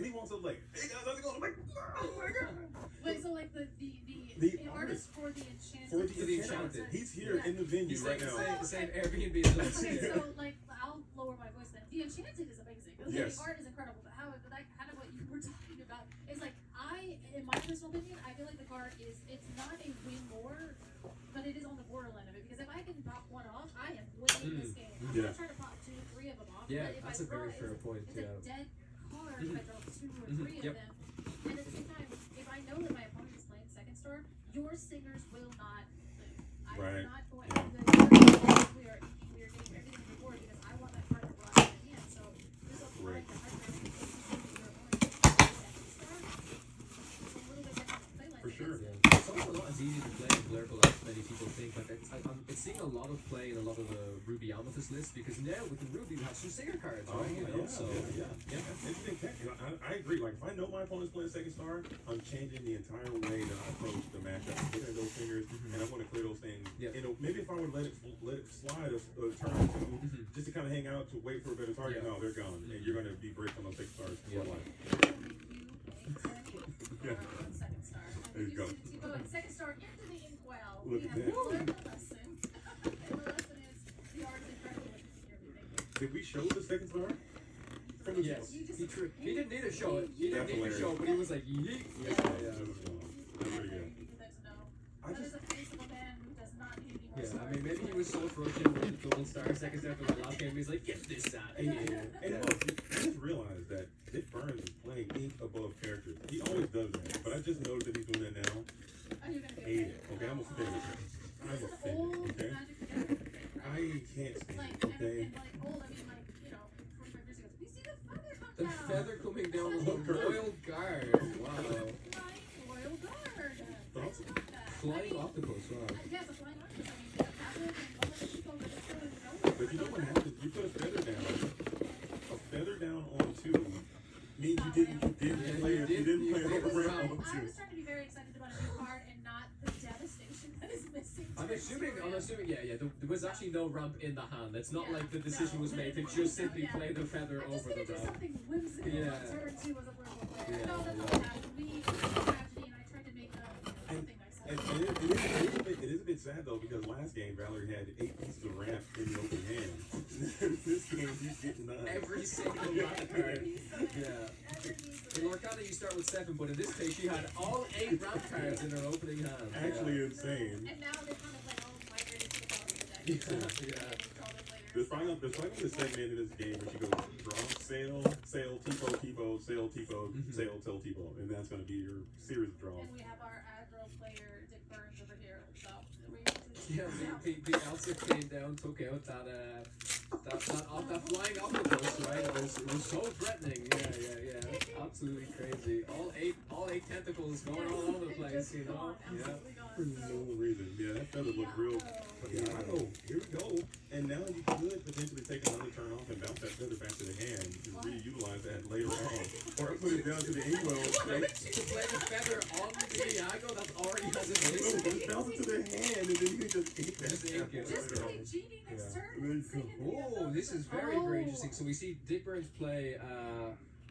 and he walks up like, "Hey guys, how's it going?" I'm like, "Oh my god!" Wait, so like the artist for the Enchanted. He's here in the venue right now. The same Airbnb as us. Okay, so like I'll lower my voice then. The Enchanted is amazing. Yes. The art is incredible, but how like kind of what you were talking about is like in my personal opinion, I feel like the card it's not a win more, but it is on the borderline of it because if I can pop one off, I am winning this game. I'm not trying to pop 2 or 3 of them off. Yeah, but if that's I a very draw, fair point. It's a dead card if I draw 2 or 3 of them. And at the same time, if I know that my opponent is playing second star, your singers will not live. I'm not going to we are getting everything on the board because I want that card to run in the hand. So this will play the hard card and your opponent is second star. It's a little bit different to play like For sure. It's also not as easy to play in Blurple as many people think. Like it's seeing a lot of play in a lot of the Ruby Amethyst lists because now with the Ruby we have some singer cards, right? I agree. Like if I know my opponent's playing second star, I'm changing the entire way that I approach the matchup. I'm looking at those fingers, and I want to clear those things. You know, maybe if I would let it slide a turn or two, just to kind of hang out to wait for a better target. No, they're gone, and you're going to be breaking on those second stars for life. Second star. There you go. Second star into the inkwell. Look at that. Learned the lesson. And the lesson is the art is incredible at everything. Did we show the second star? Yes. He didn't need to show it. He didn't need to show it, but he was like, yeet. Yeah. Pretty good. That is a face of a man who does not need any more stars. I mean, maybe he was so frustrated with the double star second star for the last game. He's like, get this out. And look, I just realized that Dick Burns is playing ink above characters. He always does that, but I just noticed that he's doing that now. Hate it. Okay, I'm offended. I'm offended. Okay, I can't stand it. Okay. The feather coming down with the royal guard. Wow. Royal guard. Thoughts? Flying octopus. Wow. Yes, a flying octopus. I mean, fabled and all the people that are still in the But you know what happens? You put a feather down. A feather down on 2 means you didn't play it. You didn't play it around on 2. I was trying to be very excited about a new card and not the devastation that is missing. I'm assuming, there was actually no ramp in the hand. It's not like the decision was made to just simply play the feather over the ramp. Something whimsical. Turn 2 was a purple player. No, that's all it happened. We tragedy, and I tried to make something nice. It is a bit sad though because last game Valerie had 8 pieces of ramp in the open hand. This game she's getting 9. Every single ramp card. In Lorcana you start with 7, but in this case she had all 8 ramp cards in her opening hand. Actually insane. And now they're kind of like all migrated to the bottom of the deck. There's finally a segment in this game where she goes draw, sail, tipo, sail, tipo, sail, tell, tipo, and that's going to be your series of draws. And we have our aggro player Dick Burns over here, so the Elsa came down, took out that flying octopus, right? It was so threatening. Yeah. Absolutely crazy. All eight tentacles going all over the place, you know? Yeah. For no reason. Yeah, that feather looked real. Here we go. And now you could potentially take another turn off and bounce that feather back to the hand. You can reutilize that later on. Or put it down to the inkwell. To play the feather on the Iago that already has a base. No, just bounce it to the hand and then you can just ink that. just play Genie next turn. Oh, this is very interesting. So we see Dick Burns play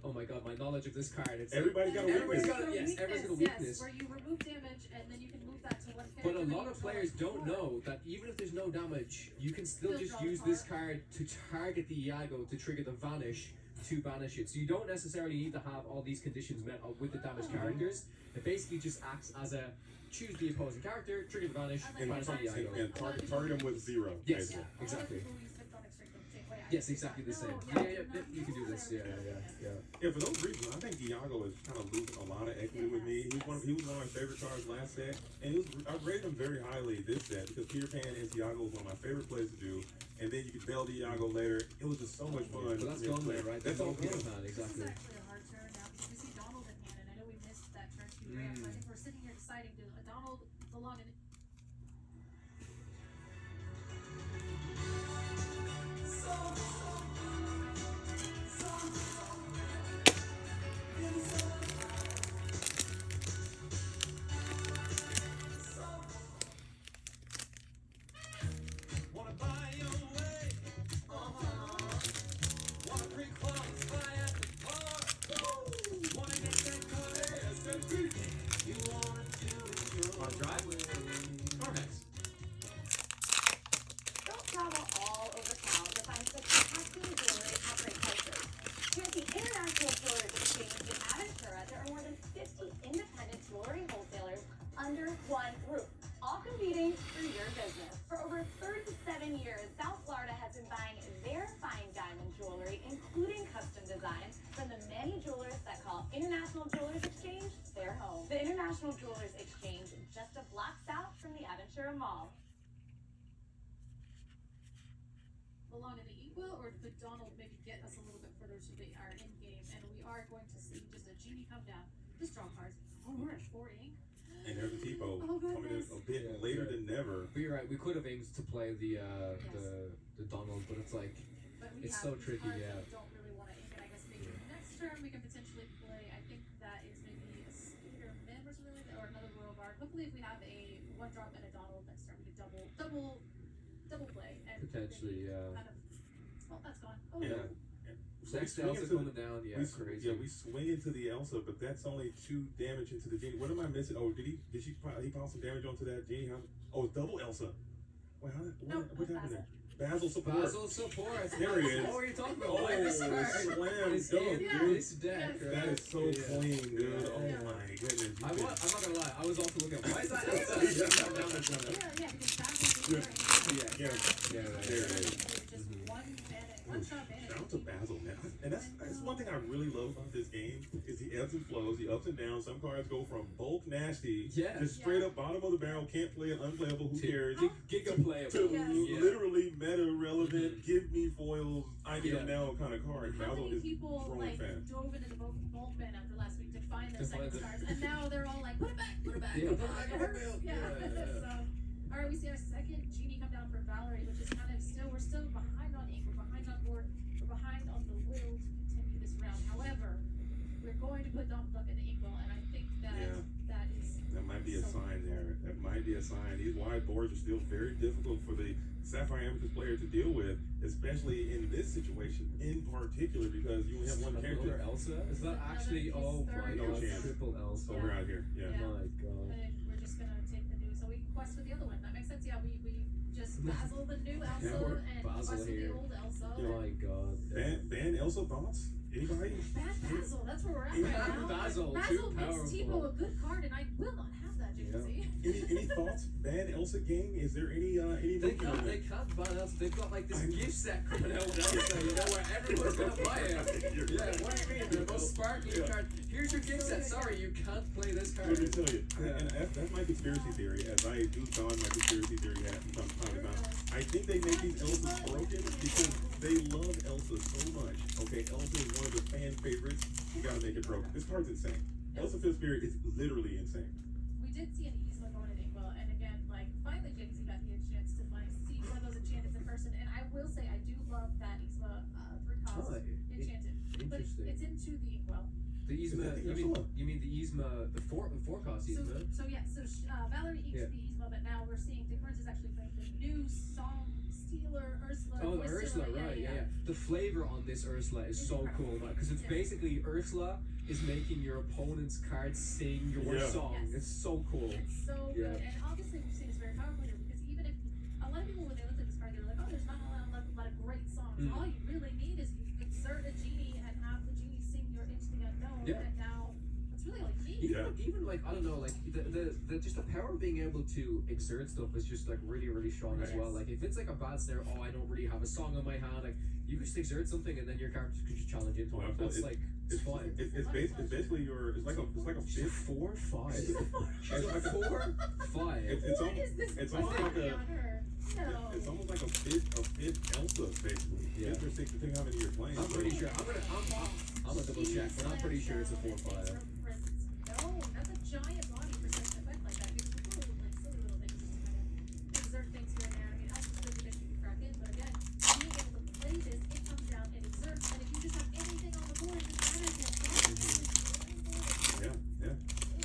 oh my god, my knowledge of this card. It's everybody's got a weakness. Everybody's got a weakness. Yes, where you remove damage and then you can move that to one character. But a lot of players don't know that even if there's no damage, you can still just use this card to target the Iago to trigger the vanish to banish it. So you don't necessarily need to have all these conditions met with the damaged characters. It basically just acts as a choose the opposing character, trigger the vanish, banish the Iago. And target them with 0. Yes, exactly. Yes, exactly the same. Yeah, you can do this. Yeah. For those reasons, I think Iago is kind of losing a lot of equity with me. He was one of my favorite cards last set, and I rated him very highly this set because Peter Pan and Iago was one of my favorite plays to do. And then you could bail the Iago later. It was just so much fun. Well, that's gone there, right? That's all gone, man. exactly. This is actually a hard turn now because we see Donald in hand, and I know we missed that turn 2 ramp. I think we're sitting here deciding to Donald belong in. International Jewelers Exchange, their home. The International Jewelers Exchange, just a block south from the Aventura Mall. Belong in the equal, or could Donald maybe get us a little bit further to our end game, and we are going to see just a genie come down. The strong cards. Oh, we're at 4 ink. And there's a Tipo Oh, coming in goodness. a bit later than never. But you're right. We could have aimed to play the Donald, but it's like But we it's have so these tricky. cards Yeah. that we don't really want to ink it. I guess maybe next turn we can potentially play. I think that is maybe a Skater Mim or something like that, or another Royal Guard. Hopefully, if we have a 1-drop and a Donald next turn, we could double play and Potentially, maybe yeah. kind of. Oh, that's gone. Oh, Yeah. no. So Next we swing Elsa into coming down. Yeah, crazy. we swing into the Elsa, but that's only 2 damage into the genie. What am I missing? Oh, did he pile some damage onto that genie? Oh, double Elsa. Wait, what happened there? Basil support. Basil support. There he is. What were you talking about? Oh, Wait, this card slam is dunk, in dude. this deck. Yes. Right? That is so Yeah. clean, dude. Yeah. Oh my goodness. I'm not gonna lie. I was also looking at why is that Elsa? Yeah, because Basil's Yeah. Yeah. Yeah, there it is. just one shot bandit. Shout out to Basil, man. And that's one thing I really love about this game is the ebbs and flows, the ups and downs. Some cards go from bulk nasty Yeah. to straight up bottom of the barrel, can't play it, unplayable, who cares? Giga playable. To Yes. literally meta relevant, give me foils, I need them Yeah. now kind of card. How Basil many is people throwing like fan. dove into the bulk bin after last week to find their To second find the- stars, and now they're all like, put it back, Yeah, put it back. put it back It on the hurts. build. Yeah. Yeah. So, all right, we see our second genie come down for Valerie, which is kind of we're still behind on ink, we're behind on board, we're behind on the will to continue this round. However, we're going to put Donald Duck in the equal, and I think that Yeah. that is. That might be a so sign cool. there. That might be a sign. These wide boards are still very difficult for the Sapphire Amethyst player to deal with, especially in this situation in particular, because you only have one Another character. Elsa? Is that actually? He's Oh third my No god! chance. Triple Elsa. So we're out here. Yeah. Yeah. My god. But we're just gonna take the new, so we quest for the other one. That makes sense. Yeah, we just Basil the new Elsa we're and Basil quest for here. the old Elsa. Yeah. My god. Ban Elsa thoughts? Anybody? Bad Basil, that's where we're at Yeah, right now. Basil, Basil too makes Tipo powerful. a good card, and I will not have that, JC. Any thoughts? Ban Elsa gang? Is there any They movement on they that? can't ban Elsa. They've got like this I- gift set coming out with Elsa, you know, where everyone's gonna buy it. You're Yeah, right. what do you mean? The most sparkly Yeah. card. Here's your gift set. Sorry, you can't play this card. Let me tell you, Yeah. and that's my conspiracy theory, as I do don my conspiracy theory hat from time to time. I think they make these Elsas broken because they love Elsa so much. Okay, Elsa is one of the fan favorites. You gotta make it broken. This card's insane. Elsa Fifth Spirit is literally insane. We did see an Isla going in Inkwell, and again, like, finally JC got the chance to see one of those enchantments in person, and I will say, I do love that Isla 3-cost Oh, enchanted. But interesting. it's into the Inkwell. The Is that Yzma, the Ursula? you mean the Yzma, the forecast Yzma? So Valerie eats Yeah. the Isla, but now we're seeing Dick Burns is actually playing the new song Stealer Ursula. Oh, the Ursula, Ursula, right? Yeah. The flavor on this Ursula is It's so incredible. cool, because it's Yeah. basically Ursula is making your opponent's cards sing your Yeah. song. Yes. It's so cool. It's so Yeah. good, and obviously we've seen it's very powerful here because even if a lot of people when they looked at this card, they were like, "Oh, there's not a lot of great songs. Mm. All you really need is you insert a genie and have the genie sing your Into the Unknown." Yeah. And now that's really all you need. Even like I don't know, like the just the power of being able to exert stuff is just like really strong as Right. well. Like if it's like a bad snare, oh I don't really have a song on my hand, like you can just exert something and then your card could just challenge into Well, it. That's it's- like it's fine. It's basically it's like a She's fifth. 4/5. She's It's like a 4/5. It's What almost is this it's almost like quality a on her? No. it's almost like a fifth Elsa basically. Yeah. Fifth or sixth, depending how many you're playing. I'm pretty sure. I'm gonna double check, but I'm pretty sure it's a 4/5. No, that's a giant body for such an effect like that. Because people like silly little things just kind of exert things here and there. I mean, Elsa's really good you can crack in, but again, being able to play this, it comes down and exerts, and if you just have anything on the board, it matters. Yeah.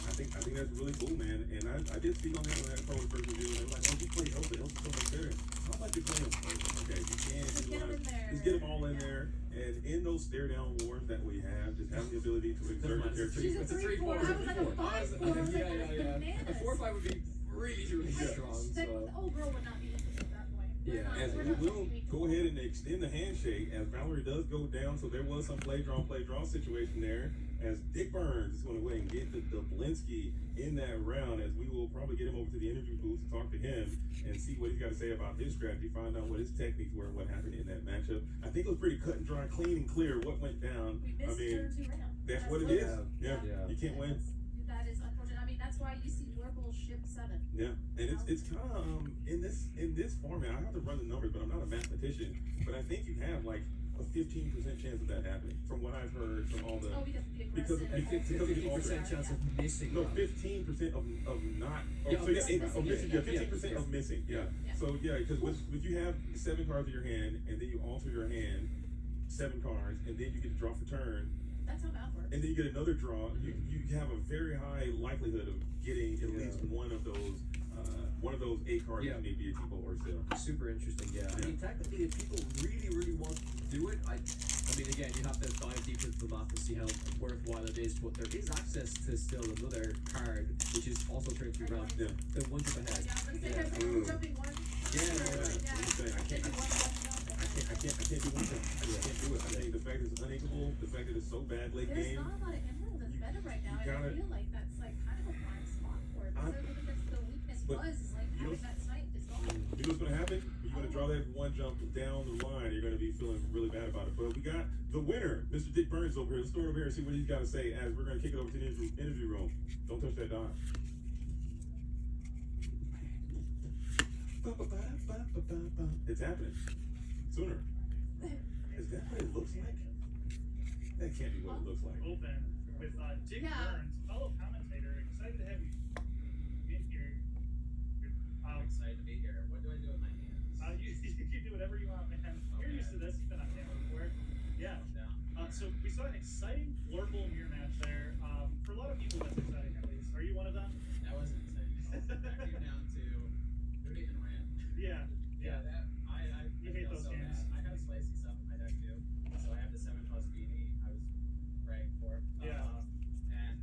I think that's really cool, man. And I did speak on that when that pro first was doing it. Like, oh, you play Elsa, Elsa's so much better. How about you play them first? Okay, you can Just get them in there. just get them all in Yeah. there. And in those stare down wars that we have, just having the ability to exert your character. She's a It's a 3/4. 3/4. I was like a 5/4. I was like, Yeah. A bananas. 4/5 would be really I- strong. The So old girl would not be interested at that point. We're Yeah. not- As we're we not will unique. go ahead and extend the handshake as Valerie does go down. So there was some play draw situation there. As Dick Burns is going to go ahead and get the Dublinsky in that round, as we will probably get him over to the interview booth to talk to him and see what he's got to say about his strategy, find out what his techniques were, what happened in that matchup. I think it was pretty cut and dry, clean and clear what went down. We I missed mean, turn 2 round. That's what it is. Yeah. Yeah. You can't win. That is unfortunate. I mean, that's why you see Lurple ship 7. Yeah, and it's kind of in this format. I have to run the numbers, but I'm not a mathematician. But I think you have like a 15% chance of that happening, from what I've heard from all the. Oh, because of the aggressive. Because of the 50% chance of missing. No, one. 15% of not. Oh, Yeah, so missing. yeah, missing. Yeah, 15% of missing. Yeah. Yeah. So yeah, because with you have 7 cards in your hand, and then you alter your hand 7 cards, and then you get to draw for turn. That's how math works. And then you get another draw. You have a very high likelihood of getting at least one of those 8 cards that may be a cheapo or sale. Super interesting, yeah. I mean, technically, if people really want to do it, I mean, again, you have to dive deeper into the math to see how worthwhile it is. But there is access to still another card, which is also turn 2 round. Yeah. The one jump ahead. Jumping one. I can't do one jump. I can't do it. I think the fact that it's uninkable, the fact that it's so bad late There's game. not a lot of emerald that's better right now, and I feel like that's like kind of a prime spot for it. Because I think that's the weakness was is like having that snipe is gone. You know what's gonna happen? You're gonna draw that one jump down the line. You're gonna be feeling really bad about it. But we got the winner, Mr. Dick Burns over here. Let's throw it over here and see what he's got to say as we're gonna kick it over to the interview room. Don't touch that dot. It's happening sooner. Is that what it looks like? That can't be what it looks like. Open with Dick Yeah. Burns, fellow commentator. Excited to have you in here. I'm excited to be here. What do I do with my hands? You can do whatever you want, man. You're Okay. used to this. You've been on camera before. Yeah. Down. So we saw an exciting Lurple mirror match there. For a lot of people, that's exciting at least. Are you one of them? That wasn't exciting. That came down to who didn't win. Yeah. Yeah, that I You hate feel those so games. bad. I have spicy stuff in my deck too. So I have the 7+ beanie I was praying for. Yeah. And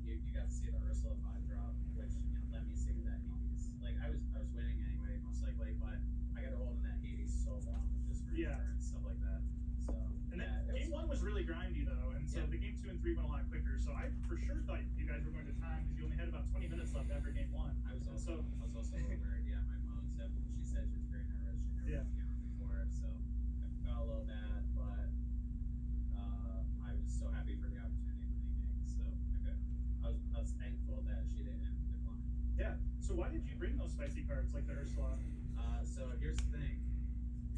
you got to see the Ursula 5 drop, which let me see that Hades. Like I was winning anyway, most likely, but I got to hold in that Hades so long just for and stuff like that. So And then yeah, game 1 was really grindy though, and so the game 2 and 3 went a lot quicker. So I for sure thought you guys were going to time because you only had about 20 minutes left after game 1. I was And also a little worried. Yeah, my mom said she said she was very nervous. She never came on before, so I felt a little bad, but I was so happy for the opportunity for the game. So okay, I was thankful that she didn't decline. Yeah. So why did you bring those spicy cards like the Ursula? So here's the thing.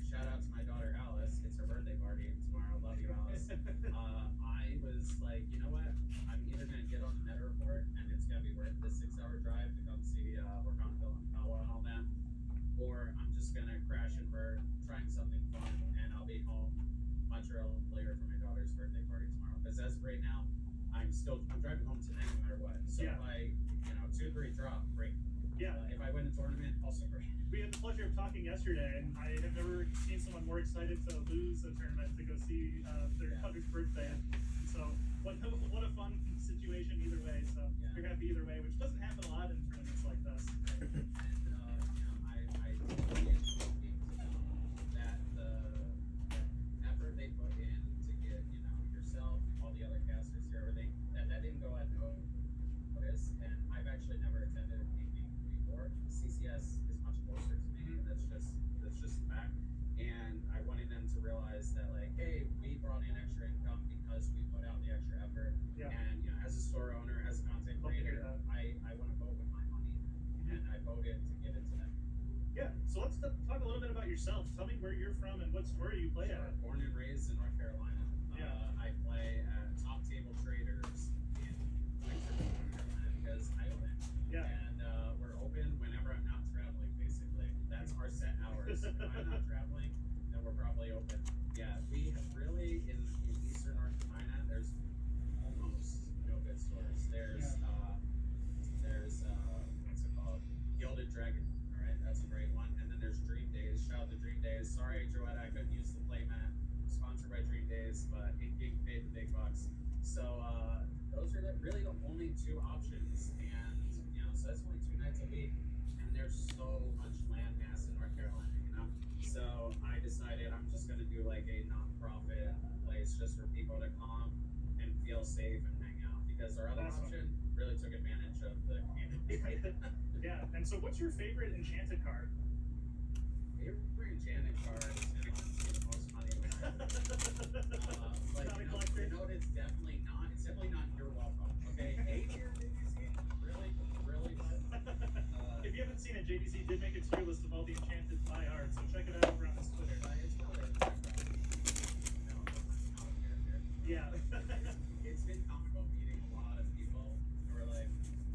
Shout out to my daughter Alice. It's her birthday party tomorrow. Love you, Alice. I was like, you know what? I'm either gonna get on the meta report and it's gonna be worth the 6-hour drive to come see Lorcana and Kawa and all that, or I'm just gonna crash and burn, trying something fun, and I'll be home much earlier for my daughter's birthday party tomorrow. Because as of right now, I'm driving home tonight no matter what. So if I 2 or 3 drop, great. Yeah. If I win a tournament, also great. We had the pleasure of talking yesterday, and I have never seen someone more excited to lose a tournament to go see their daughter's birthday. So what a fun situation either way. So you're happy either way, which doesn't happen a lot in tournaments like this. And I really appreciate that the effort they put in to get yourself, all the other casters here, everything that didn't go unnoticed. And I've actually never attended a game before. CCS is much closer to me, and that's just a fact. And I wanted them to realize that hey, we brought in extra income because we put out the extra effort. Yeah. And as a store owner, as a content creator, I want to vote with my money, and I voted to give it to them. Yeah. So let's talk a little bit about yourself. Tell me where you're from and what store you play at. Born and raised in North Carolina. I play at Top Table Traders in Winter, North Carolina because I own it. Yeah. And we're open whenever I'm not traveling, basically. That's our set hours. If I'm not traveling, then we're probably open. Yeah, we have really, in Eastern North Carolina, there's almost no good stores. There's what's it called? Gilded Dragon. All right, that's a great one. And then there's Dream Days. Shout out to Dream Days. Sorry, Joetta, I couldn't use the playmat. Sponsored by Dream Days, but it paid the big bucks. So those are really the only 2 options, and so that's only 2 nights a week, and there's so much land mass in North Carolina, So I decided I'm just gonna do a non-profit place just for people to come and feel safe and hang out, because our other option really took advantage of the community. Yeah. And so what's your favorite enchanted card? Favorite enchanted card is gonna cost me the most money in my life. But Not a collector. you know what it's definitely not? It's JDC did make a tier list of all the enchanted by art, so check it out over on his Twitter. It's probably a background. No, not a character. Yeah. It's been comical meeting a lot of people who are like,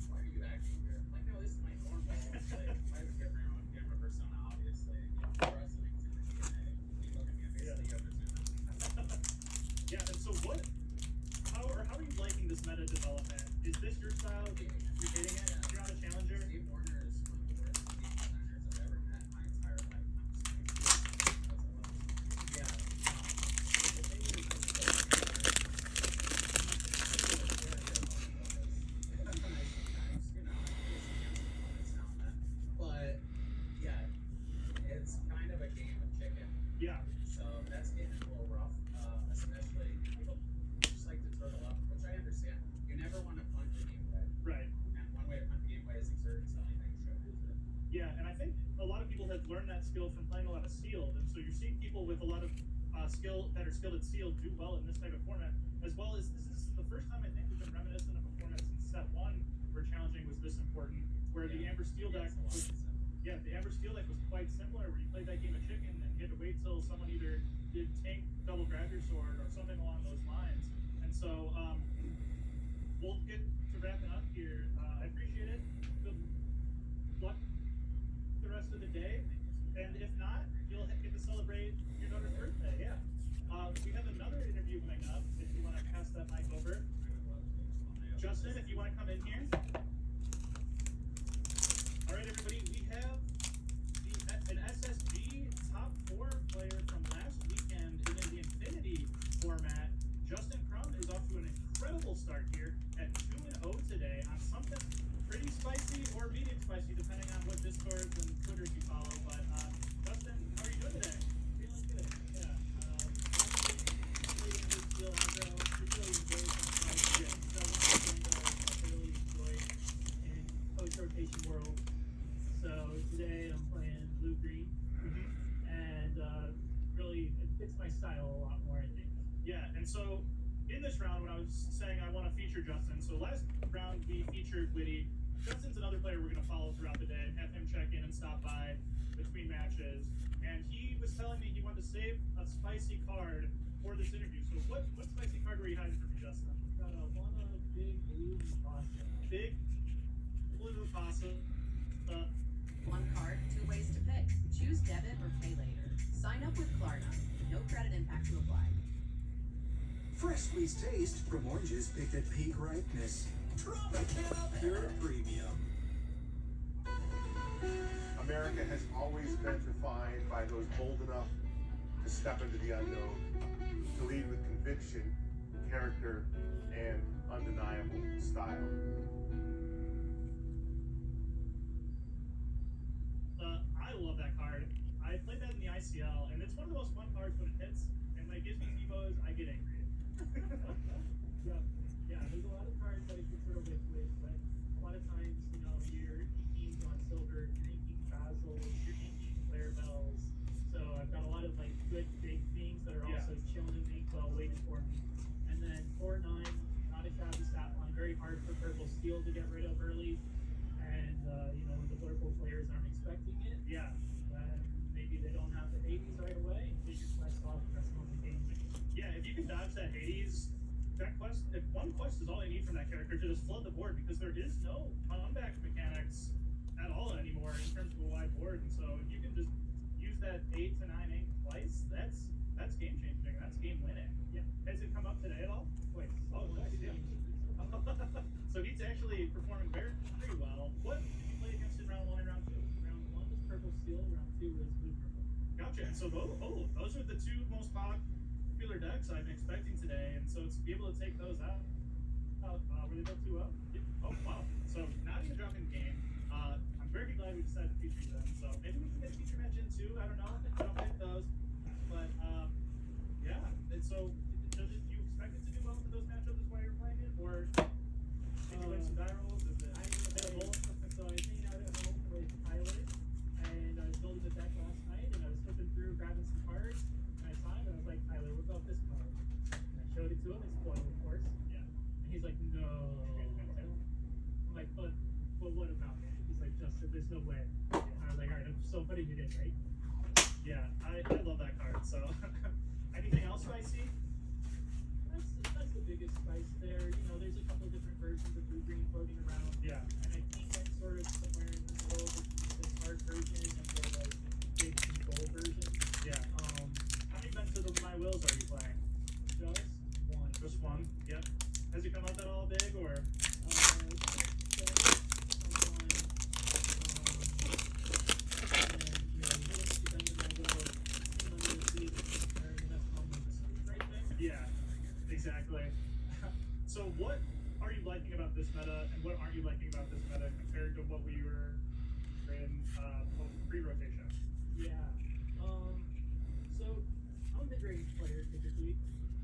why are you acting here? I'm like, no, this is my normal. Like, I have a different persona, obviously. You know, wrestling's in the DNA. You look at me, I'm basically Yokozuna. Yeah, and so how are you liking this meta development? Is this your style? You're hitting it? You're not a challenger? Steve Warner is one of the worst game designers I've ever met in my entire life. Yeah. The thing is, but yeah, it's kind of a game of chicken. Yeah. So that's getting a little rough, especially people just like to turtle up, which I understand. You never want to punt the gameplay, Right. and one way to punt the gameplay is exert something that you shouldn't use it. Yeah, and I think a lot of people have learned that skill from playing a lot of sealed, and so you're seeing people with a lot of skill that are skilled at sealed do well in this type of format, as well as this is the first time I think we've been reminiscent of a format since set one where challenging was this important, where the Amber Steel deck was, the Amber Steel deck was quite similar, where you played that game of chicken and you had to wait till someone either did tank double grab your sword or something along those lines. And so we'll get to wrapping up here. I appreciate it. Good luck the rest of the day, and if not, you'll get to celebrate your daughter's birthday. Yeah. We have another interview coming up. If you want to pass that mic over, Justin, if you want to come in here. All right, everybody, we have an SSG top 4 player from last weekend in the Infinity format. Justin Crum is off to an incredible start here at 2-0 today on something pretty spicy or medium spicy, depending on what Discords and Twitters you follow. But Justin, how are you doing today? Feeling good. Yeah. Played in this deal aggro. Really enjoyed some fights. So one of the things I really enjoyed in coach rotation world. So today I'm playing blue green, and really it fits my style a lot more, I think. Yeah, and so in this round, when I was saying I want to feature Justin, so last round we featured Witty. Justin's another player we're going to follow throughout the day and have him check in and stop by between matches. And he was telling me he wanted to save a spicy card for this interview. So what spicy card were you hiding from me, Justin? Got a big blue pasta. Big blue pasta. One card, 2 ways to pick. Choose debit or pay later. Sign up with Klarna. No credit impact to apply. Fresh squeezed taste from oranges picked at peak ripeness. Tropicana Pure Premium. America has always been defined by those bold enough to step into the unknown, to lead with conviction, character, and undeniable style. I love that card. I played that in the ICL, and it's one of the most fun cards when it hits. And when it gives me T-Bows, I get angry. Yeah, there's a lot of cards that I can sort of with, but a lot of times, you're inking on silver, you're inking Basils, you're inking Flare Bells. So I've got a lot of like good big things that are also chilling in the ink well waiting for me. And then 4-9, not a shabby stat line, very hard for Purple Steel to get rid of early. And when the Purple players aren't expecting it, maybe they don't have the Hades right away. They just press off the rest of the game. Yeah, if you can dodge that Hades, that quest, if one quest is all you need from that character to just flood the board, because there is no comeback mechanics at all anymore in terms of a wide board. And so if you can just use that 8 to 9 ink twice, that's game changing. That's game winning. Yeah. Has it come up today at all? Twice. Oh, twice. Yeah. So he's actually performing very, very well. What did you play against in round 1 and round 2? Round 1 was Purple Steel, round 2 was Blue Purple. Gotcha. And so those are the 2 most popular decks I'm expecting today, and so to be able to take those out, were they both 2-0? Yeah. Oh wow! So not even dropping the game. I'm very glad we decided to feature them. So maybe we can get a feature match in too. I don't know. I don't pick those, but yeah. And so, do you expect it to do well for those matchups while you're playing it, or did you win some die rolls? Is it available? So I was hanging out at home with Tyler, and I was building the deck last night, and I was flipping through, grabbing some cards, and I saw him, and I was like, Tyler, what about this card? And I showed it to him, it's foil, of course. Yeah. And he's like, no. I'm like, but what about it? He's like, Justin, there's no way. like, alright, I'm still putting it in, right? Yeah, I love that card. So, anything else spicy? That's the biggest spice there. You know, there's a couple different versions of blue green floating around. Yeah. And I think I'm sort of somewhere in the middle between the card version and the like big control version. Yeah. How many Vents of My Wills are you playing? Just one. Just one. Yep. Has it come out that all big or? Yeah, exactly. So what are you liking about this meta, and what aren't you liking about this meta compared to what we were in pre-rotation? Yeah. So I'm a mid-range player typically,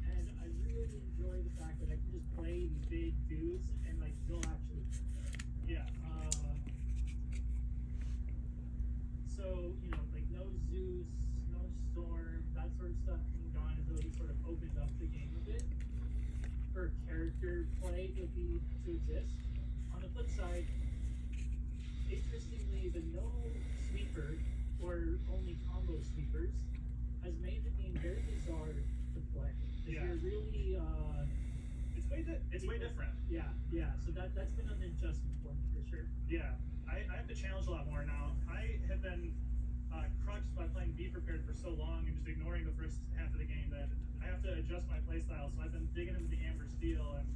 and I really enjoy the fact that I can just play these big dudes and like they'll actually. Yeah. So you know, like no Zeus, no Storm, that sort of stuff being gone has really sort of opened up the game a bit for character play to exist. On the flip side, interestingly, the no sweeper or only combo sweepers has made the game very bizarre to play. Yeah. You're really it's way different. Yeah. So that's been an adjustment for me for sure. Yeah. I have to challenge a lot more now. I have been crushed by playing Be Prepared for so long and just ignoring the first half of the game that I have to adjust my playstyle. So I've been digging into the Amber Steel, and